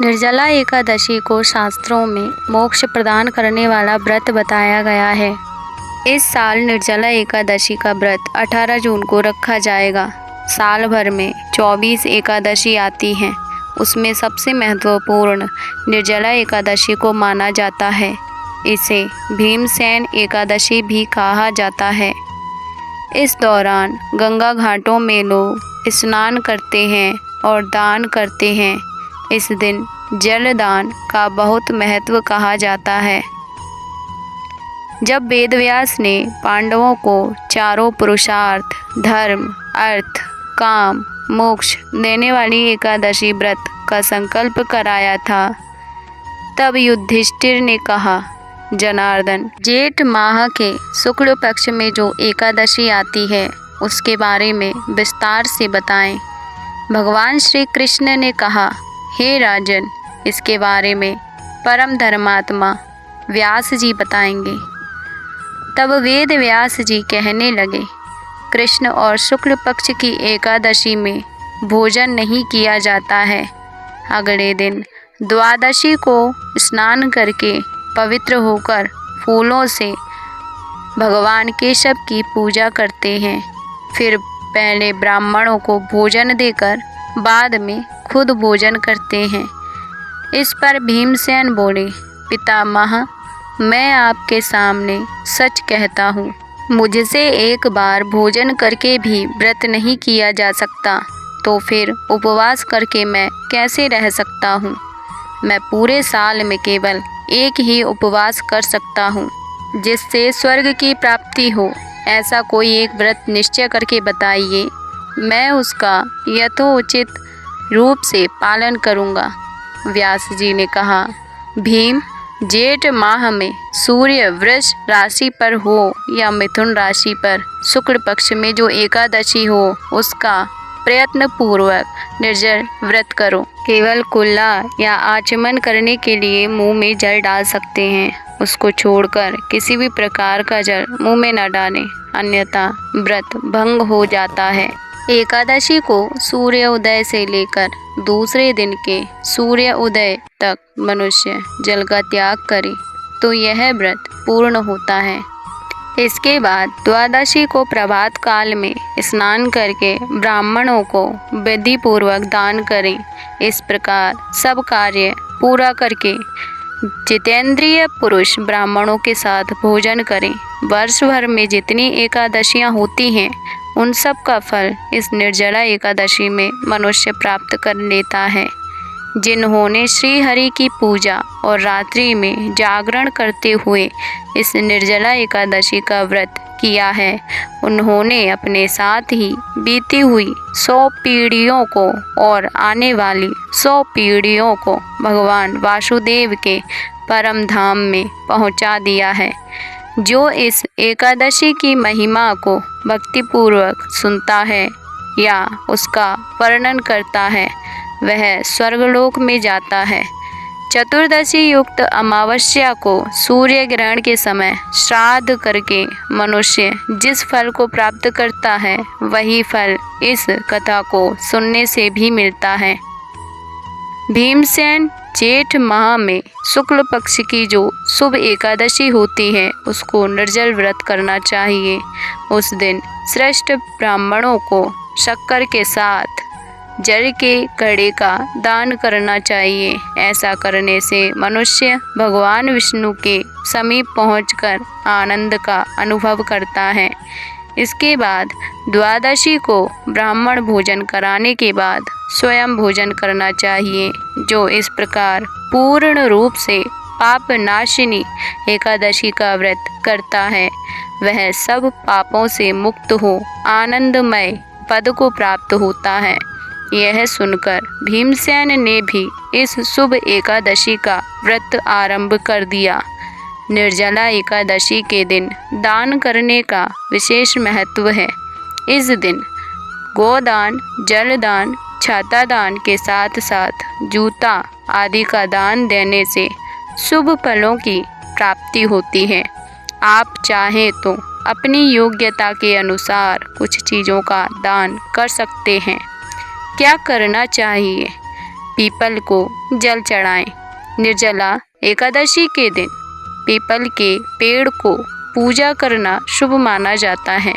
निर्जला एकादशी को शास्त्रों में मोक्ष प्रदान करने वाला व्रत बताया गया है। इस साल निर्जला एकादशी का व्रत 18 जून को रखा जाएगा। साल भर में 24 एकादशी आती हैं। उसमें सबसे महत्वपूर्ण निर्जला एकादशी को माना जाता है। इसे भीमसेन एकादशी भी कहा जाता है। इस दौरान गंगा घाटों में लोग स्नान करते हैं और दान करते हैं। इस दिन जलदान का बहुत महत्व कहा जाता है। जब वेदव्यास ने पांडवों को चारों पुरुषार्थ, धर्म, अर्थ, काम, मोक्ष देने वाली एकादशी व्रत का संकल्प कराया था, तब युधिष्ठिर ने कहा, जनार्दन, जेठ माह के शुक्ल पक्ष में जो एकादशी आती है उसके बारे में विस्तार से बताएं। भगवान श्री कृष्ण ने कहा, हे राजन, इसके बारे में परम धर्मात्मा व्यास जी बताएंगे। तब वेद व्यास जी कहने लगे, कृष्ण और शुक्ल पक्ष की एकादशी में भोजन नहीं किया जाता है। अगले दिन द्वादशी को स्नान करके पवित्र होकर फूलों से भगवान केशव की पूजा करते हैं। फिर पहले ब्राह्मणों को भोजन देकर बाद में खुद भोजन करते हैं। इस पर भीमसेन बोले, पितामह, मैं आपके सामने सच कहता हूँ, मुझसे एक बार भोजन करके भी व्रत नहीं किया जा सकता, तो फिर उपवास करके मैं कैसे रह सकता हूँ। मैं पूरे साल में केवल एक ही उपवास कर सकता हूँ जिससे स्वर्ग की प्राप्ति हो। ऐसा कोई एक व्रत निश्चय करके बताइए, मैं उसका यथोचित रूप से पालन करूँगा। व्यास जी ने कहा, भीम, जेठ माह में सूर्य वृष राशि पर हो या मिथुन राशि पर शुक्ल पक्ष में जो एकादशी हो, उसका प्रयत्न पूर्वक निर्जल व्रत करो। केवल कुल्ला या आचमन करने के लिए मुंह में जल डाल सकते हैं। उसको छोड़कर किसी भी प्रकार का जल मुंह में न डालें, अन्यथा व्रत भंग हो जाता है। एकादशी को सूर्य उदय से लेकर दूसरे दिन के सूर्य उदय तक मनुष्य जल का त्याग करे तो यह व्रत पूर्ण होता है। इसके बाद द्वादशी को प्रभात काल में स्नान करके ब्राह्मणों को विधि पूर्वक दान करें। इस प्रकार सब कार्य पूरा करके जितेंद्रिय पुरुष ब्राह्मणों के साथ भोजन करें। वर्ष भर में जितनी एकादशियां होती हैं, उन सब का फल इस निर्जला एकादशी में मनुष्य प्राप्त कर लेता है। जिन्होंने श्री हरि की पूजा और रात्रि में जागरण करते हुए इस निर्जला एकादशी का व्रत किया है, उन्होंने अपने साथ ही बीती हुई 100 पीढ़ियों को और आने वाली 100 पीढ़ियों को भगवान वासुदेव के परम धाम में पहुंचा दिया है। जो इस एकादशी की महिमा को भक्तिपूर्वक सुनता है या उसका वर्णन करता है, वह स्वर्गलोक में जाता है। चतुर्दशी युक्त अमावस्या को सूर्य ग्रहण के समय श्राद्ध करके मनुष्य जिस फल को प्राप्त करता है, वही फल इस कथा को सुनने से भी मिलता है। भीमसेन, जेठ माह में शुक्ल पक्ष की जो शुभ एकादशी होती है, उसको निर्जल व्रत करना चाहिए। उस दिन श्रेष्ठ ब्राह्मणों को शक्कर के साथ जल के घड़े का दान करना चाहिए। ऐसा करने से मनुष्य भगवान विष्णु के समीप पहुंचकर आनंद का अनुभव करता है। इसके बाद द्वादशी को ब्राह्मण भोजन कराने के बाद स्वयं भोजन करना चाहिए। जो इस प्रकार पूर्ण रूप से पाप नाशिनी एकादशी का व्रत करता है, वह सब पापों से मुक्त हो आनंदमय पद को प्राप्त होता है। यह सुनकर भीमसेन ने भी इस शुभ एकादशी का व्रत आरंभ कर दिया। निर्जला एकादशी के दिन दान करने का विशेष महत्व है। इस दिन गोदान, जलदान, छाता दान के साथ साथ जूता आदि का दान देने से शुभ फलों की प्राप्ति होती है। आप चाहें तो अपनी योग्यता के अनुसार कुछ चीज़ों का दान कर सकते हैं। क्या करना चाहिए? पीपल को जल चढ़ाएं। निर्जला एकादशी के दिन पीपल के पेड़ को पूजा करना शुभ माना जाता है।